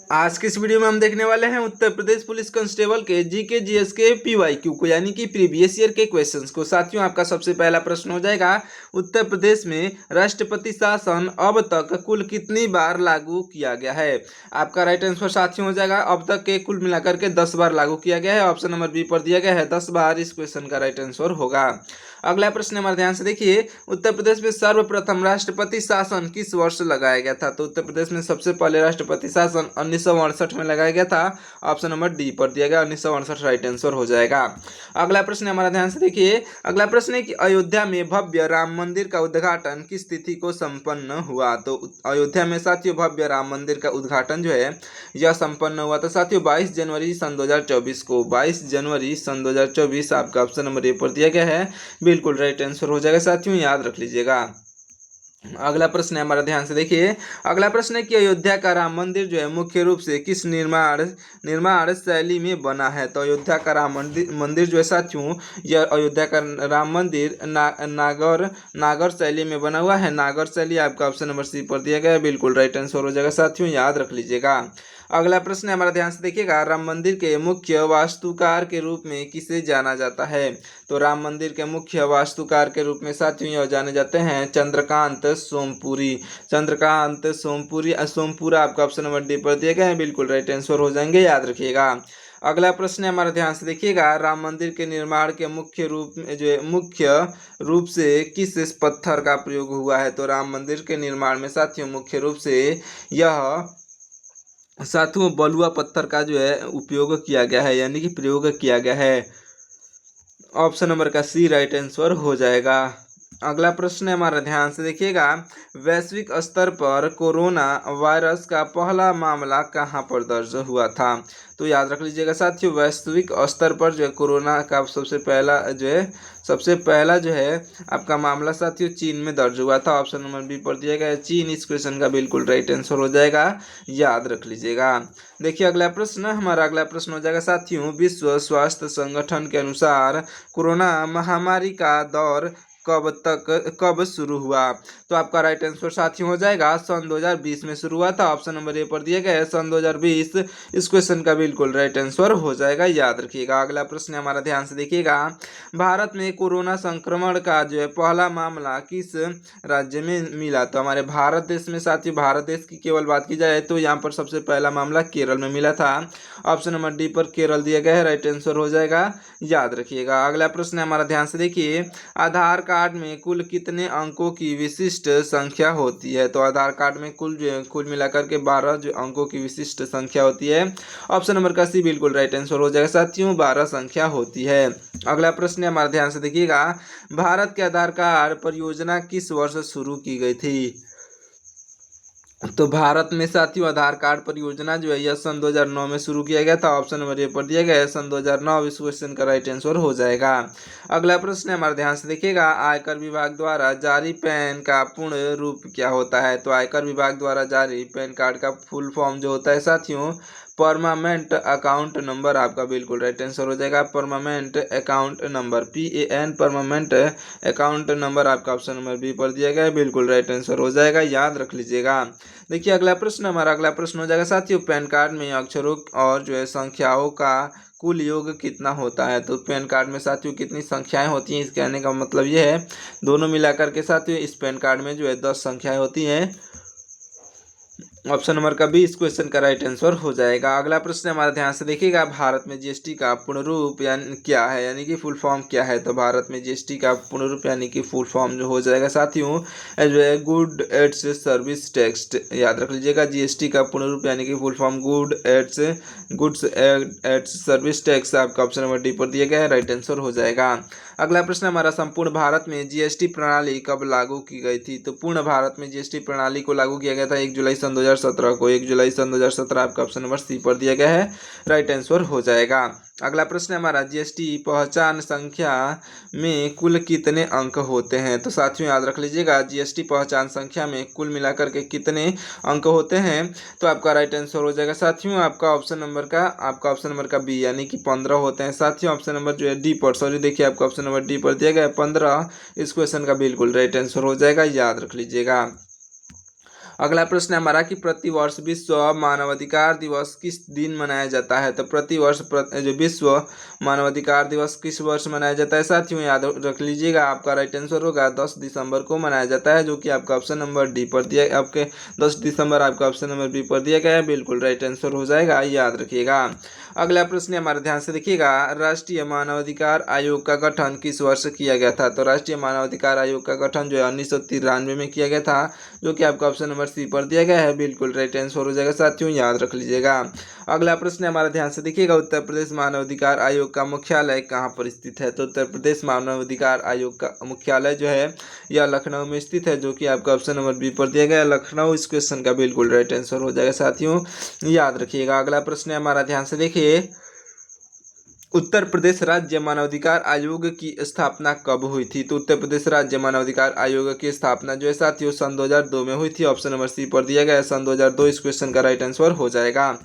आज के इस वीडियो में हम देखने वाले हैं उत्तर प्रदेश पुलिस कांस्टेबल के जीके जीएस के पीवाईक्यू को, यानी कि प्रीवियस ईयर के क्वेश्चंस को। साथियों, आपका सबसे पहला प्रश्न हो जाएगा, उत्तर प्रदेश में राष्ट्रपति शासन अब तक कुल कितनी बार लागू किया गया है। आपका राइट आंसर साथियों हो जाएगा, अब तक के कुल मिलाकर के 10 बार लागू किया गया है। ऑप्शन नंबर बी पर दिया गया है 10 बार इस क्वेश्चन का राइट आंसर होगा। अगला प्रश्न हमारे ध्यान से देखिए, उत्तर प्रदेश में सर्वप्रथम राष्ट्रपति शासन किस वर्ष लगाया गया था। तो उत्तर प्रदेश में सबसे पहले राष्ट्रपति शासन 1968 में लगाया गया था। ऑप्शन नंबर डी पर दिया गया 1968 राइट आंसर हो जाएगा। अगला प्रश्न हमारा ध्यान से देखिए, अगला प्रश्न है कि अयोध्या में भव्य राम मंदिर का उद्घाटन किस तिथि को संपन्न हुआ। तो अयोध्या में साथियों भव्य राम मंदिर का उद्घाटन जो है यह संपन्न हुआ था साथियों 22 जनवरी सन 2024 को। 22 जनवरी सन 2024 आपका ऑप्शन नंबर ए पर दिया गया है, बिल्कुल राइट आंसर हो जाएगा। साथियों याद रख लीजिएगा। अगला प्रश्न है हमारा ध्यान से देखिए, अगला प्रश्न है कि अयोध्या का राम मंदिर जो है मुख्य रूप से किस निर्माण शैली में बना है। तो अयोध्या का राम मंदिर जो है साथियों, यह अयोध्या का राम मंदिर नागर शैली में बना हुआ है। नागर शैली आपका ऑप्शन नंबर सी पर दिया गया है, बिल्कुल राइट आंसर हो जाएगा। साथियों याद रख लीजिएगा। अगला प्रश्न है हमारा ध्यान से देखिएगा, राम मंदिर के मुख्य वास्तुकार के रूप में किसे जाना जाता है। तो राम मंदिर के मुख्य वास्तुकार के रूप में साथियों यह जाने जाते हैं चंद्रकांत सोमपुरी। चंद्रकांत सोमपुरा आपका ऑप्शन नंबर डी पर दिया गया है, बिल्कुल राइट आंसर हो जाएंगे, याद रखिएगा। अगला प्रश्न है हमारा ध्यान से देखिएगा, राम मंदिर के निर्माण के मुख्य रूप से किस पत्थर का प्रयोग हुआ है। तो राम मंदिर के निर्माण में साथियों मुख्य रूप से यह साथियों बलुआ पत्थर का जो है उपयोग किया गया है, यानी कि प्रयोग किया गया है। ऑप्शन नंबर का सी राइट आंसर हो जाएगा। अगला प्रश्न है हमारा ध्यान से देखिएगा, वैश्विक स्तर पर कोरोना वायरस का पहला मामला कहां पर दर्ज हुआ था। तो याद रख लीजिएगा साथियों, वैश्विक स्तर पर जो है कोरोना का सबसे पहला जो है आपका मामला साथियों चीन में दर्ज हुआ था। ऑप्शन नंबर बी पर दिया गया है चीन, इस क्वेश्चन का बिल्कुल राइट आंसर हो जाएगा, याद रख लीजिएगा। देखिए अगला प्रश्न हो जाएगा साथियों, विश्व स्वास्थ्य संगठन के अनुसार कोरोना महामारी का दौर कब शुरू हुआ। तो आपका राइट आंसर साथियों हो जाएगा सन 2020 में शुरू हुआ था। ऑप्शन नंबर ए पर दिया गया है सन 2020, इस क्वेश्चन का बिल्कुल राइट आंसर हो जाएगा, याद रखिएगा। अगला प्रश्न हमारा ध्यान से देखिएगा, भारत में कोरोना संक्रमण का जो है पहला मामला किस राज्य में मिला। तो हमारे भारत देश में साथियों, भारत देश की केवल बात की जाए तो यहाँ पर सबसे पहला मामला केरल में मिला था। ऑप्शन नंबर डी पर केरल दिया गया है, राइट आंसर हो जाएगा, याद रखिएगा। अगला प्रश्न हमारा ध्यान से देखिए, आधार कार्ड में कुल कितने अंकों की विशिष्ट संख्या होती है। तो आधार कार्ड में कुल मिलाकर के 12 जो अंकों की विशिष्ट संख्या होती है। ऑप्शन नंबर का सी बिल्कुल राइट आंसर हो जाएगा साथियों, 12 संख्या होती है। अगला प्रश्न हमारे ध्यान से देखिएगा, भारत के आधार कार्ड परियोजना किस वर्ष शुरू की गई थी। तो भारत में साथियों आधार कार्ड परियोजना जो है यह सन 2009 में शुरू किया गया था। ऑप्शन नंबर ए पर दिया गया है सन 2009, इस क्वेश्चन का राइट आंसर हो जाएगा। अगला प्रश्न हमारे ध्यान से देखिएगा, आयकर विभाग द्वारा जारी पैन का पूर्ण रूप क्या होता है। तो आयकर विभाग द्वारा जारी पैन कार्ड का फुल फॉर्म जो होता है साथियों परमानेंट अकाउंट नंबर, आपका बिल्कुल राइट आंसर हो जाएगा, permanent account number PAN permanent account number, आपका ऑप्शन नंबर बी पर दिया गया है, बिल्कुल राइट आंसर हो जाएगा, याद रख लीजिएगा। देखिए अगला प्रश्न हो जाएगा साथियों, पैन कार्ड में अक्षरों और जो है संख्याओं का कुल योग कितना होता है। तो पैन कार्ड में साथियों कितनी संख्याएं होती हैं, इस कहने का मतलब ये है दोनों मिलाकर के साथियों इस पैन कार्ड में जो है 10 संख्याएं होती हैं। ऑप्शन नंबर का बी इस क्वेश्चन का राइट आंसर हो जाएगा। अगला प्रश्न हमारा ध्यान से देखिएगा, भारत में GST का पूर्ण रूप क्या है, यानी कि फुल फॉर्म क्या है। तो भारत में GST का पूर्ण रूप यानी कि फुल फॉर्म जो हो जाएगा साथियों जो है गुड एड्स सर्विस टैक्स, याद रख लीजिएगा। GST का पूर्ण रूप यानी कि फुल फॉर्म गुड्स एड्स सर्विस टैक्स, आपका ऑप्शन नंबर डी पर दिया गया है, राइट आंसर हो जाएगा। अगला प्रश्न हमारा, संपूर्ण भारत में GST प्रणाली कब लागू की गई थी। तो पूर्ण भारत में GST प्रणाली को लागू किया गया था 1 जुलाई सन 2017 को। 1 जुलाई सन 2017 आपका ऑप्शन नंबर सी पर दिया गया है, राइट आंसर हो जाएगा। अगला प्रश्न हमारा, GST पहचान संख्या में कुल कितने अंक होते हैं। तो साथियों याद रख लीजिएगा, GST पहचान संख्या में कुल मिलाकर के कितने अंक होते हैं। तो आपका राइट आंसर हो जाएगा साथियों आपका ऑप्शन नंबर का बी, यानी कि 15 होते हैं साथियों। ऑप्शन नंबर जो है डी पर देखिए आपका ऑप्शन नंबर डी पर दिया गया है 15, इस क्वेश्चन का बिल्कुल राइट आंसर हो जाएगा, याद रख लीजिएगा। अगला प्रश्न है हमारा कि प्रतिवर्ष विश्व मानवाधिकार दिवस किस दिन मनाया जाता है। तो प्रतिवर्ष जो विश्व मानवाधिकार दिवस किस वर्ष मनाया जाता है साथियों, याद रख लीजिएगा। आपका राइट आंसर होगा 10 दिसंबर को मनाया जाता है, जो कि आपका ऑप्शन नंबर डी पर दिया, आपके 10 दिसंबर आपका ऑप्शन नंबर बी पर दिया गया है। बिल्कुल राइट आंसर हो जाएगा, याद रखिएगा। अगला प्रश्न हमारे ध्यान से देखिएगा, राष्ट्रीय मानवाधिकार आयोग का गठन किस वर्ष किया गया था। तो राष्ट्रीय मानवाधिकार आयोग का गठन जो है 1993 में किया गया था, जो कि आपका ऑप्शन नंबर सी पर दिया गया है। बिल्कुल राइट आंसर हो जाएगा साथियों, याद रख लीजिएगा। अगला प्रश्न हमारा ध्यान से देखिएगा, उत्तर प्रदेश मानवाधिकार आयोग का मुख्यालय कहाँ पर स्थित है। तो उत्तर प्रदेश मानवाधिकार आयोग का मुख्यालय जो है यह लखनऊ में स्थित है, जो कि आपका ऑप्शन नंबर बी पर दिया गया है, लखनऊ। इस क्वेश्चन का बिल्कुल राइट आंसर हो जाएगा साथियों, याद रखिएगा। अगला प्रश्न हमारा ध्यान से देखिए, उत्तर प्रदेश राज्य मानवाधिकार आयोग की स्थापना कब हुई थी। तो उत्तर प्रदेश राज्य मानवाधिकार आयोग की स्थापना जो है साथियों सन 2002 में हुई थी, ऑप्शन नंबर सी पर दिया गया है, सन 2002 इस क्वेश्चन का राइट आंसर हो जाएगा।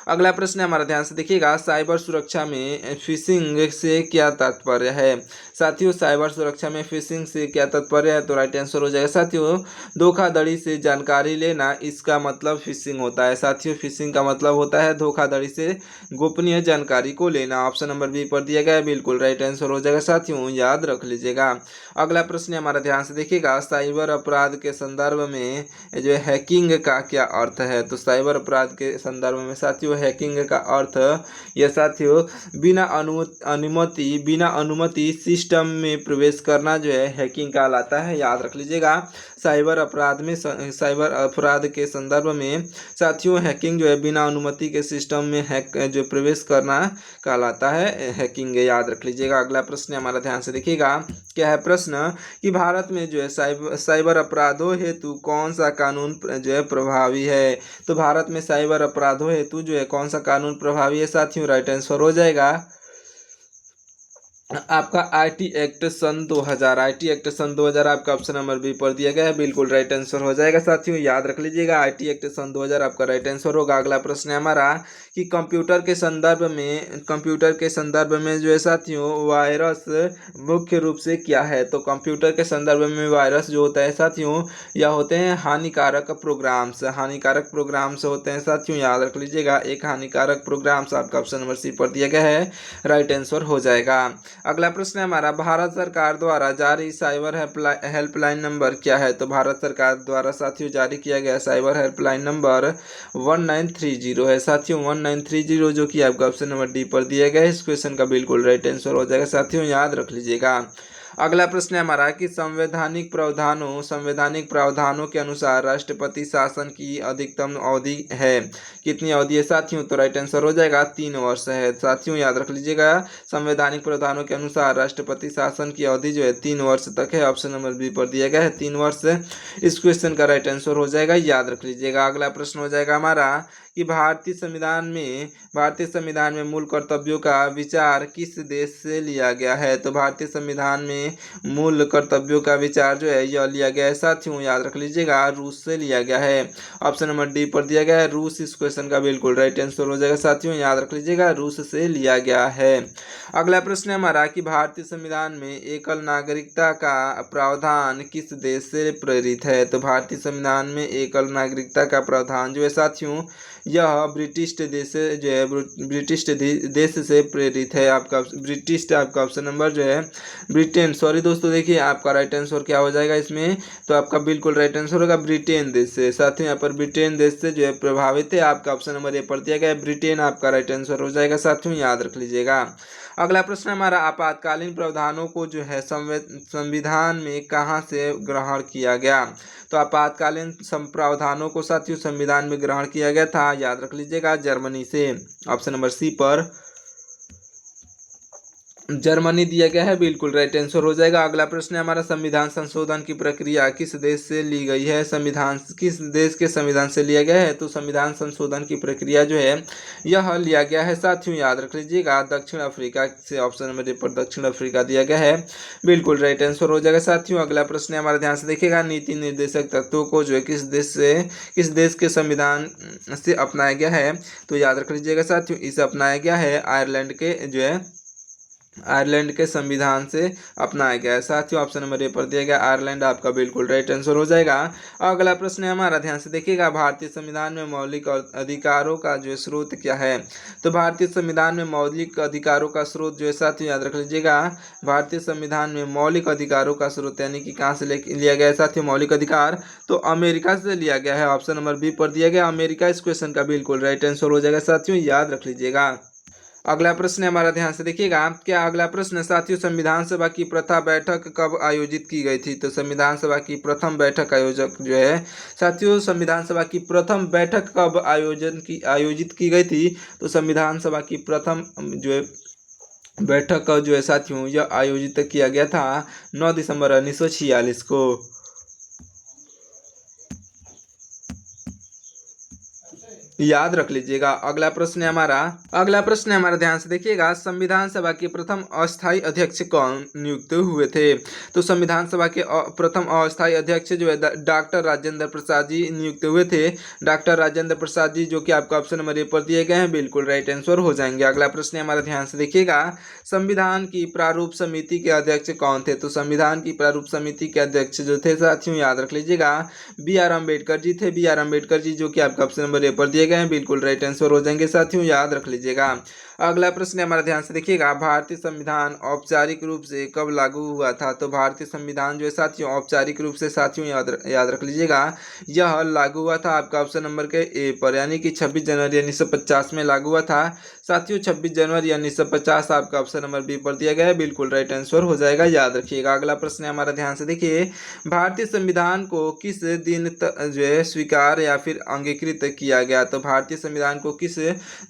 अगला प्रश्न हमारा ध्यान से देखिएगा, साइबर सुरक्षा में फिशिंग से क्या तात्पर्य है। साथियों साइबर सुरक्षा में फिशिंग से क्या तात्पर्य है। तो राइट आंसर हो जाएगा साथियों, धोखाधड़ी से जानकारी लेना, इसका मतलब फिशिंग होता है। साथियों फिशिंग का मतलब होता है धोखाधड़ी से गोपनीय जानकारी को लेना, ऑप्शन नंबर बी पर दिया गया है। बिल्कुल राइट आंसर हो जाएगा साथियों, याद रख लीजिएगा। अगला प्रश्न हमारा ध्यान से देखिएगा, साइबर अपराध के संदर्भ में जो है हैकिंग का क्या अर्थ है। तो साइबर अपराध के संदर्भ में साथियों हैकिंग का अर्थ यह साथियों बिना अनुमति सिस्टम में प्रवेश करना जो है हैकिंग कहलाता है, याद रख लीजिएगा। साइबर अपराध के संदर्भ में साथियों हैकिंग जो है बिना अनुमति के सिस्टम में जो प्रवेश करना कहलाता है हैकिंग, याद रख लीजिएगा। अगला प्रश्न हमारा ध्यान से देखिएगा, क्या है प्रश्न कि भारत में जो है साइबर अपराधों हेतु कौन सा कानून जो है प्रभावी है। तो भारत में साइबर अपराधों हेतु जो है कौन सा कानून प्रभावी है साथियों, राइट आंसर हो जाएगा आपका आईटी एक्ट सन 2000। आईटी एक्ट सन 2000 आपका ऑप्शन नंबर बी पर दिया गया है, बिल्कुल राइट आंसर हो जाएगा साथियों, याद रख लीजिएगा। आईटी एक्ट सन 2000 आपका राइट आंसर होगा। अगला प्रश्न है हमारा कि कंप्यूटर के संदर्भ में जो है साथियों वायरस मुख्य रूप से क्या है। तो कंप्यूटर के संदर्भ में वायरस जो होता है साथियों यह होते हैं हानिकारक प्रोग्राम्स होते हैं साथियों, याद रख लीजिएगा। एक हानिकारक प्रोग्राम्स आपका ऑप्शन नंबर सी पर दिया गया है, राइट आंसर हो जाएगा। अगला प्रश्न है हमारा, भारत सरकार द्वारा जारी साइबर हेल्पलाइन नंबर क्या है। तो भारत सरकार द्वारा साथियों जारी किया गया साइबर हेल्पलाइन नंबर 1930 है साथियों, 1930, जो कि आपका ऑप्शन नंबर डी पर दिया गया है। इस क्वेश्चन का बिल्कुल राइट आंसर हो जाएगा साथियों, याद रख लीजिएगा। अगला प्रश्न है हमारा कि संवैधानिक प्रावधानों के अनुसार राष्ट्रपति शासन की अधिकतम अवधि है, कितनी अवधि है साथियों। तो राइट आंसर हो जाएगा 3 वर्ष है साथियों, याद रख लीजिएगा। संवैधानिक प्रावधानों के अनुसार राष्ट्रपति शासन की अवधि जो है 3 वर्ष तक है, ऑप्शन नंबर बी पर दिया गया है 3 वर्ष। इस क्वेश्चन का राइट आंसर हो जाएगा, याद रख लीजिएगा। अगला प्रश्न हो जाएगा हमारा कि भारतीय संविधान में मूल कर्तव्यों का विचार किस देश से लिया गया है। तो भारतीय संविधान में मूल कर्तव्यों का विचार जो है यह लिया गया है साथियों, याद रख लीजिएगा, रूस से लिया गया है, ऑप्शन नंबर डी पर दिया गया है रूस। इस क्वेश्चन का बिल्कुल राइट आंसर हो जाएगा साथियों, याद रख लीजिएगा, रूस से लिया गया है। अगला प्रश्न है हमारा कि भारतीय संविधान में एकल नागरिकता का प्रावधान किस देश से प्रेरित है। तो भारतीय संविधान में एकल नागरिकता का प्रावधान जो है साथियों यह ब्रिटिश देश से प्रेरित है। आपका ऑप्शन नंबर जो है ब्रिटेन, सॉरी दोस्तों, देखिए आपका राइट आंसर क्या हो जाएगा इसमें। तो आपका बिल्कुल राइट आंसर होगा ब्रिटेन देश से साथियों, यहाँ पर ब्रिटेन देश से जो है प्रभावित है। आपका ऑप्शन नंबर ए पर दिया गया है ब्रिटेन, आपका राइट आंसर हो जाएगा साथियों, याद रख लीजिएगा। अगला प्रश्न हमारा, आपातकालीन प्रावधानों को जो है संविधान में कहाँ से ग्रहण किया गया। तो आपातकालीन प्रावधानों को साथियों संविधान में ग्रहण किया गया था, याद रख लीजिएगा, जर्मनी से, ऑप्शन नंबर सी पर जर्मनी दिया गया है, बिल्कुल राइट आंसर हो जाएगा। अगला प्रश्न है हमारा, संविधान संशोधन की प्रक्रिया किस देश से ली गई है। संविधान किस देश के संविधान से लिया गया है। तो संविधान संशोधन की प्रक्रिया जो है यह लिया गया है साथियों, याद रख लीजिएगा, दक्षिण अफ्रीका से, ऑप्शन नंबर ए पर दक्षिण अफ्रीका दिया गया है, बिल्कुल राइट आंसर हो जाएगा साथियों। अगला प्रश्न है हमारे ध्यान से देखिएगा, नीति निर्देशक तत्वों को जो है किस देश के संविधान से अपनाया गया है। तो याद रख लीजिएगा साथियों, इसे अपनाया गया है आयरलैंड के जो है आयरलैंड के संविधान से अपनाया गया है। साथियों ऑप्शन नंबर ए पर दिया गया आयरलैंड आपका बिल्कुल राइट आंसर हो जाएगा। अगला प्रश्न है हमारा, ध्यान से देखिएगा, भारतीय संविधान में मौलिक अधिकारों का जो स्रोत क्या है। तो भारतीय संविधान में मौलिक अधिकारों का स्रोत जो है साथियों याद रख लीजिएगा, भारतीय संविधान में मौलिक अधिकारों का स्रोत यानी कि कहाँ से लिया गया है साथियों मौलिक अधिकार, तो अमेरिका से लिया गया है। ऑप्शन नंबर बी पर दिया गया अमेरिका इस क्वेश्चन का बिल्कुल राइट आंसर हो जाएगा। साथियों याद रख लीजिएगा। अगला प्रश्न है हमारा, ध्यान से देखिएगा, क्या अगला प्रश्न साथियों, संविधान सभा की प्रथम बैठक कब आयोजित की गई थी। तो संविधान सभा की प्रथम बैठक आयोजक जो है साथियों, संविधान सभा की प्रथम बैठक कब आयोजित की गई थी। तो संविधान सभा की प्रथम जो है बैठक का जो है साथियों यह आयोजित किया गया था 9 दिसंबर 1946 को। याद रख लीजिएगा। अगला प्रश्न है हमारा, ध्यान से देखिएगा, संविधान सभा के प्रथम अस्थायी अध्यक्ष कौन नियुक्त हुए थे। तो संविधान सभा के प्रथम अस्थायी अध्यक्ष जो है डॉक्टर राजेंद्र प्रसाद जी नियुक्त हुए थे। डॉक्टर राजेंद्र प्रसाद जी जो कि आपका ऑप्शन नंबर ए पर दिए गए हैं, बिल्कुल राइट आंसर हो जाएंगे। अगला प्रश्न है हमारा, ध्यान से देखिएगा, संविधान की प्रारूप समिति के अध्यक्ष कौन थे। तो संविधान की प्रारूप समिति के अध्यक्ष जो थे साथियों याद रख लीजिएगा बी.आर. अम्बेडकर जी थे। बी.आर. अम्बेडकर जी जो कि आपका ऑप्शन नंबर ए पर दिए गए हैं, बिल्कुल राइट आंसर हो जाएंगे। साथियों याद रख लीजिएगा। अगला प्रश्न हमारा, ध्यान से देखिएगा, भारतीय संविधान औपचारिक रूप से कब लागू हुआ था। तो भारतीय संविधान जो है साथियों औपचारिक रूप से साथियों याद रख लीजिएगा यह लागू हुआ था आपका ऑप्शन नंबर के ए पर, यानी कि 26 जनवरी 1950 में लागू हुआ था। साथियों 26 जनवरी 1950 आपका ऑप्शन नंबर बी पर दिया गया है, बिल्कुल राइट आंसर हो जाएगा, याद रखिएगा। अगला प्रश्न है हमारा, ध्यान से देखिए, भारतीय संविधान को किस दिन जो है स्वीकार या फिर अंगीकृत किया गया। तो भारतीय संविधान को किस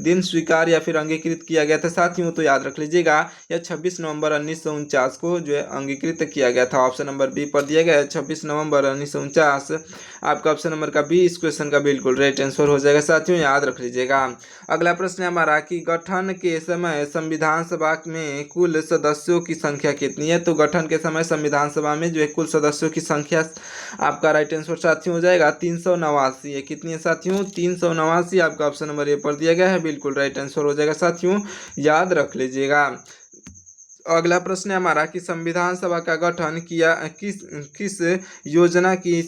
दिन स्वीकार या फिर अंगीकृत किया गया था साथियों, तो याद रख लीजिएगा यह 26 नवंबर 1949 को जो है अंगीकृत किया गया था। ऑप्शन नंबर बी पर दिया गया है 26 नवंबर 1949 आपका ऑप्शन नंबर का बी इस क्वेश्चन का बिल्कुल राइट आंसर हो जाएगा। साथियों याद रख लीजिएगा। अगला प्रश्न है हमारा कि गठन के समय संविधान सभा में कुल सदस्यों की संख्या कितनी है। तो गठन के समय संविधान सभा में जो है कुल सदस्यों की संख्या आपका राइट आंसर साथियों हो जाएगा 389 है। कितनी है साथियों, 389 आपका ऑप्शन नंबर ए पर दिया गया है, बिल्कुल राइट आंसर हो जाएगा। साथियों याद रख लीजिएगा। अगला प्रश्न है हमारा कि संविधान सभा का गठन किया किस योजना की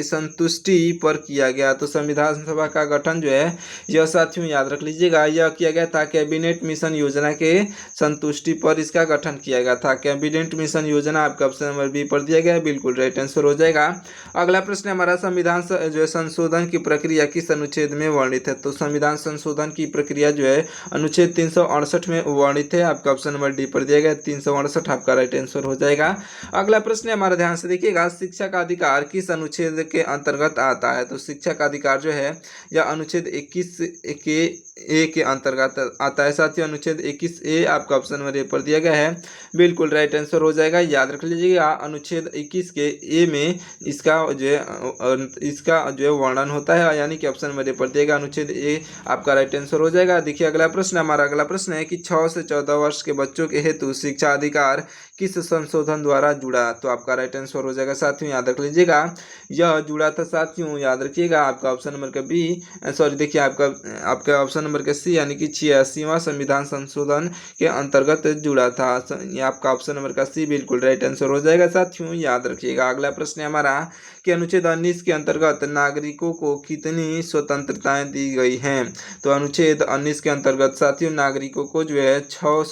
संतुष्टि पर किया गया। तो संविधान सभा का गठन जो है यह साथियों याद रख लीजिएगा यह किया गया था कैबिनेट मिशन योजना के संतुष्टि पर इसका गठन किया गया था। कैबिनेट मिशन योजना आपका ऑप्शन नंबर बी पर दिया गया है, बिल्कुल राइट आंसर हो जाएगा। अगला प्रश्न हमारा, संविधान जो है संशोधन की प्रक्रिया किस अनुच्छेद में वर्णित है। तो संविधान संशोधन की प्रक्रिया जो है अनुच्छेद 368 में वर्णित है। आपका ऑप्शन नंबर डी पर दिया गया 368 आपका राइट आंसर हो जाएगा। अगला प्रश्न हमारा, ध्यान से देखिएगा, शिक्षा का अधिकार किस अनुच्छेद के अंतर्गत आता है। तो शिक्षा का अधिकार जो है यह अनुच्छेद 21 के अंतर्गत आता है। साथियों अनुच्छेद 21 ए आपका ऑप्शन नंबर ए पर दिया गया है, बिल्कुल राइट आंसर हो जाएगा, याद रख लीजिएगा। अनुच्छेद 21 के ए में इसका जो है वर्णन होता है, यानी कि ऑप्शन नंबर ए पर दिएगा अनुच्छेद ए आपका राइट आंसर हो जाएगा। देखिए अगला प्रश्न हमारा, अगला प्रश्न है कि 6 से 14 वर्ष के बच्चों के हेतु शिक्षा अधिकार किस संशोधन द्वारा जुड़ा। तो आपका राइट आंसर हो जाएगा साथियों याद रख लीजिएगा यह जुड़ा था। साथियों याद रखिएगा आपका ऑप्शन नंबर का बी देखिए आपका ऑप्शन नंबर का सी यानी कि 86वां संविधान संशोधन के अंतर्गत जुड़ा था। आपका ऑप्शन नंबर का सी बिल्कुल राइट आंसर हो जाएगा। साथियों याद रखिएगा। अगला प्रश्न है हमारा कि अनुच्छेद 19 के अंतर्गत नागरिकों को कितनी स्वतंत्रताएं दी गई हैं। तो अनुच्छेद 19 के अंतर्गत साथियों नागरिकों को जो है 6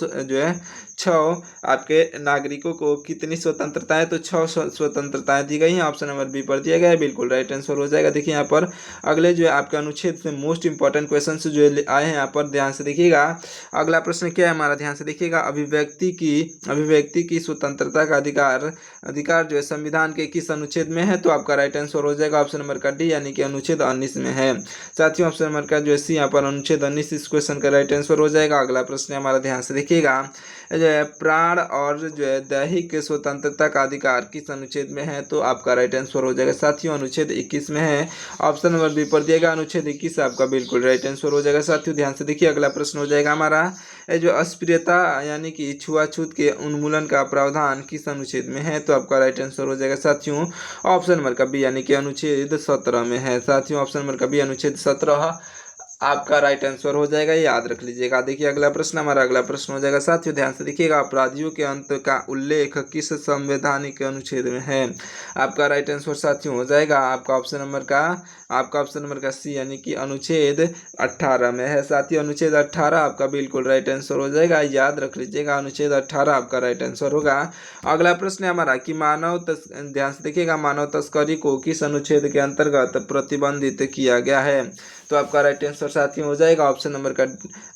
आपके नागरिकों को कितनी स्वतंत्रताएं, तो 6 स्वतंत्रताएं दी गई हैं। ऑप्शन नंबर बी पर दिया गया है, बिल्कुल राइट आंसर हो जाएगा। देखिए यहाँ पर अगले जो है आपके अनुच्छेद से मोस्ट इंपॉर्टेंट क्वेश्चन जो आए हैं यहाँ पर ध्यान से देखिएगा। अगला प्रश्न क्या है हमारा, ध्यान से देखिएगा, अभिव्यक्ति की स्वतंत्रता का अधिकार जो है संविधान के किस अनुच्छेद में है। तो आपका राइट आंसर हो जाएगा ऑप्शन नंबर का डी यानी कि अनुच्छेद 19 में है। साथियों ऑप्शन नंबर का जो है सी यहाँ पर अनुच्छेद 19 इस क्वेश्चन का राइट आंसर हो जाएगा। अगला प्रश्न हमारा, ध्यान से देखिएगा, जो है प्राण और जो है दैहिक स्वतंत्रता का अधिकार किस अनुच्छेद में है। तो आपका राइट आंसर हो जाएगा साथियों अनुच्छेद 21 में है। ऑप्शन नंबर बी पर दिएगा अनुच्छेद 21 आपका बिल्कुल राइट आंसर हो जाएगा। साथियों ध्यान से देखिए अगला प्रश्न हो जाएगा हमारा, जो अस्पृश्यता यानी कि छुआछूत के उन्मूलन का प्रावधान किस अनुच्छेद में है। तो आपका राइट आंसर हो जाएगा साथियों ऑप्शन नंबर का बी यानी कि अनुच्छेद 17 में है। साथियों ऑप्शन नंबर का बी अनुच्छेद 17 आपका राइट आंसर हो जाएगा, याद रख लीजिएगा। देखिए अगला प्रश्न, हमारा अगला प्रश्न हो जाएगा साथियों, ध्यान से देखिएगा, अपराधियों के अंत का उल्लेख किस संवैधानिक अनुच्छेद में है। आपका राइट आंसर साथियों हो जाएगा आपका ऑप्शन नंबर का सी, यानी कि अनुच्छेद 18 में है साथियों। अनुच्छेद 18 आपका बिल्कुल राइट आंसर हो जाएगा, याद रख लीजिएगा, अनुच्छेद 18 आपका राइट आंसर होगा। अगला प्रश्न है हमारा कि ध्यान से देखिएगा, मानव तस्करी को किस अनुच्छेद के अंतर्गत प्रतिबंधित किया गया है। तो आपका राइट आंसर साथियों हो जाएगा ऑप्शन नंबर का,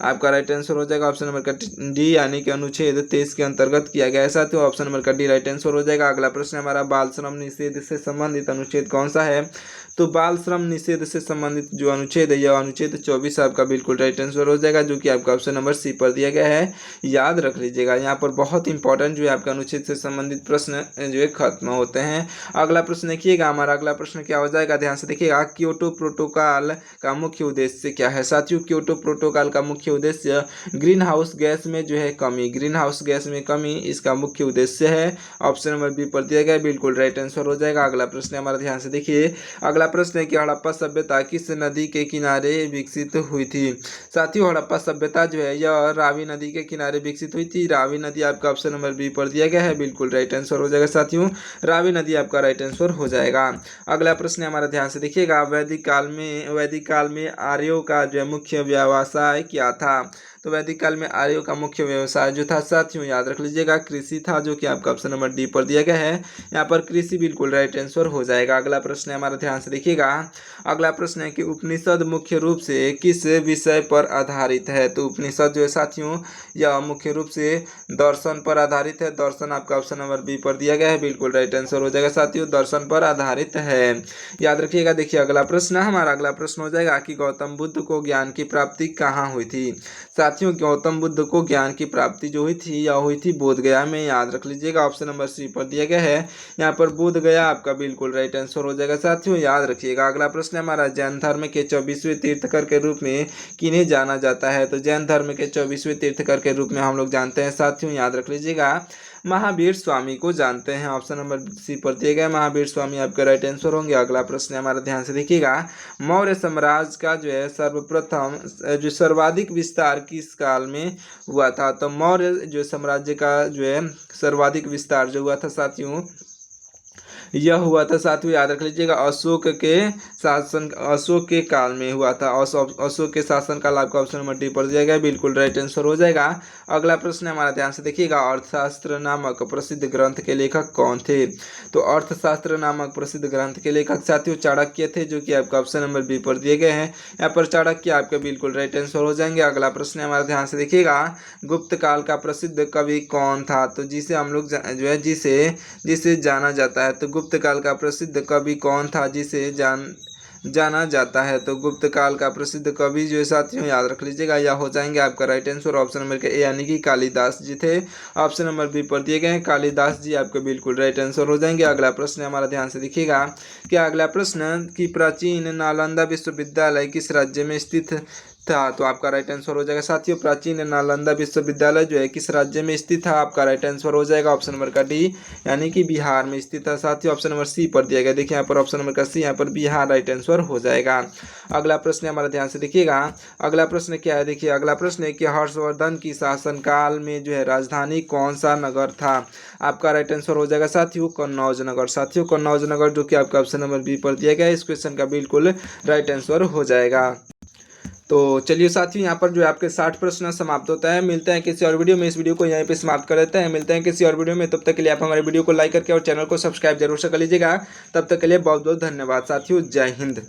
आपका राइट आंसर हो जाएगा ऑप्शन नंबर का डी, यानी कि अनुच्छेद 23 के अंतर्गत किया गया है साथियों। ऑप्शन नंबर का डी राइट आंसर हो जाएगा। अगला प्रश्न हमारा, बाल श्रम निषेध से संबंधित अनुच्छेद कौन सा है। तो बाल श्रम निषेध से संबंधित जो अनुच्छेद है यह अनुच्छेद 24 आपका बिल्कुल राइट आंसर हो जाएगा, जो कि आपका ऑप्शन नंबर सी पर दिया गया है, याद रख लीजिएगा। यहाँ पर बहुत इंपॉर्टेंट जो है आपका अनुच्छेद से संबंधित प्रश्न जो है खत्म होते हैं। अगला प्रश्न देखिएगा, हमारा अगला प्रश्न क्या हो जाएगा, ध्यान से देखिएगा, क्योटो प्रोटोकॉल का मुख्य उद्देश्य क्या है साथियों। क्योटो प्रोटोकॉल का मुख्य उद्देश्य ग्रीन हाउस गैस में जो है कमी, ग्रीन हाउस गैस में कमी इसका मुख्य उद्देश्य है। ऑप्शन नंबर बी पर दिया गया, बिल्कुल राइट आंसर हो जाएगा। अगला प्रश्न हमारा, ध्यान से देखिए, अगला प्रश्न है कि हड़प्पा सभ्यता किस नदी के किनारे विकसित हुई थी। साथियों हड़प्पा सभ्यता जो है यह रावी नदी के किनारे विकसित हुई थी। रावी नदी आपका ऑप्शन नंबर बी पर दिया गया है, बिल्कुल राइट आंसर हो जाएगा साथियों, रावी नदी आपका राइट आंसर हो जाएगा। अगला प्रश्न हमारा, ध्यान से देखिएगा, वैदिक काल में आर्यों का जो मुख्य व्यवसाय क्या था। तो वैदिक काल में आर्यों का मुख्य व्यवसाय जो था साथियों, याद रख लीजिएगा, कृषि था, जो कि आपका ऑप्शन नंबर डी पर दिया गया है। यहाँ पर कृषि बिल्कुल राइट आंसर हो जाएगा। अगला प्रश्न है हमारा, ध्यान से देखिएगा, अगला प्रश्न है कि उपनिषद मुख्य रूप से किस विषय पर आधारित है। तो उपनिषद जो है साथियों यह मुख्य रूप से दर्शन पर आधारित है। दर्शन आपका ऑप्शन नंबर बी पर दिया गया है, बिल्कुल राइट आंसर हो जाएगा साथियों, दर्शन पर आधारित है, याद रखिएगा। देखिए अगला प्रश्न, हमारा अगला प्रश्न हो जाएगा कि गौतम बुद्ध को ज्ञान की प्राप्ति कहाँ हुई थी। साथियों गौतम बुद्ध को ज्ञान की प्राप्ति जो हुई थी यह हुई थी बोध गया में, याद रख लीजिएगा, ऑप्शन नंबर सी पर दिया गया है। यहाँ पर बोध गया आपका बिल्कुल राइट आंसर हो जाएगा साथियों, याद रखिएगा। अगला प्रश्न हमारा, जैन धर्म के 24वें तीर्थकर के रूप में किन्हें जाना जाता है। तो जैन धर्म के 24वें तीर्थकर के रूप में हम लोग जानते हैं साथियों, याद रख लीजिएगा, महावीर स्वामी को जानते हैं। ऑप्शन नंबर सी पर दिए गए महावीर स्वामी आपका राइट आंसर होंगे। अगला प्रश्न हमारा, ध्यान से देखिएगा, मौर्य साम्राज्य का जो है सर्वप्रथम जो सर्वाधिक विस्तार किस काल में हुआ था। तो मौर्य जो साम्राज्य का जो है सर्वाधिक विस्तार जो हुआ था साथियों, यह हुआ था साथियों, याद रख लीजिएगा, अशोक के काल में हुआ था। अशोक के शासन काल आपका ऑप्शन नंबर डी पर दिया गया, बिल्कुल राइट आंसर हो जाएगा। अगला प्रश्न हमारा, ध्यान से देखिएगा, अर्थशास्त्र नामक प्रसिद्ध ग्रंथ के लेखक कौन थे। तो अर्थशास्त्र नामक प्रसिद्ध ग्रंथ के लेखक साथियों चाणक्य थे, जो कि आपका ऑप्शन नंबर बी पर दिए गए हैं। यहाँ पर चाणक्य आपके बिल्कुल राइट आंसर हो जाएंगे। अगला प्रश्न हमारा, ध्यान से देखिएगा, गुप्त काल का प्रसिद्ध कवि कौन था। तो जिसे हम लोग जो है जिसे जाना जाता है। तो गुप्त काल का प्रसिद्ध कवि कौन था जिसे जाना जाता है। तो गुप्त काल का प्रसिद्ध कवि जो है साथियों, याद रख लीजिएगा, यह हो जाएंगे आपका राइट आंसर ऑप्शन नंबर के ए, यानी कि कालिदास जी थे। ऑप्शन नंबर बी पर दिए गए हैं, कालिदास जी आपके बिल्कुल राइट आंसर हो जाएंगे। अगला प्रश्न हमारा, ध्यान से देखिएगा, क्या अगला प्रश्न कि प्राचीन नालंदा विश्वविद्यालय किस राज्य में स्थित था। तो आपका राइट आंसर हो जाएगा साथियों, प्राचीन नालंदा विश्वविद्यालय जो है किस राज्य में स्थित था। आपका राइट आंसर हो जाएगा ऑप्शन नंबर का डी, यानी कि बिहार में स्थित है साथियों। ऑप्शन नंबर सी पर दिया गया, देखिए यहाँ पर ऑप्शन नंबर का सी, यहाँ पर बिहार राइट आंसर हो जाएगा। अगला प्रश्न हमारा, ध्यान से देखिएगा, अगला प्रश्न क्या है। देखिए अगला प्रश्न है कि हर्षवर्धन की शासनकाल में जो है राजधानी कौन सा नगर था। आपका राइट आंसर हो जाएगा साथियों, कन्नौज नगर। साथियों कन्नौज नगर, जो कि आपका ऑप्शन नंबर बी पर दिया गया है, इस क्वेश्चन का बिल्कुल राइट आंसर हो जाएगा। तो चलिए साथियों, यहाँ पर जो है आपके 60 प्रश्न समाप्त होता है। मिलते हैं किसी और वीडियो में, इस वीडियो को यहीं पे समाप्त कर देते हैं। मिलते हैं किसी और वीडियो में, तब तक के लिए आप हमारे वीडियो को लाइक करके और चैनल को सब्सक्राइब जरूर से कर लीजिएगा। तब तक के लिए बहुत बहुत धन्यवाद साथियों, जय हिंद।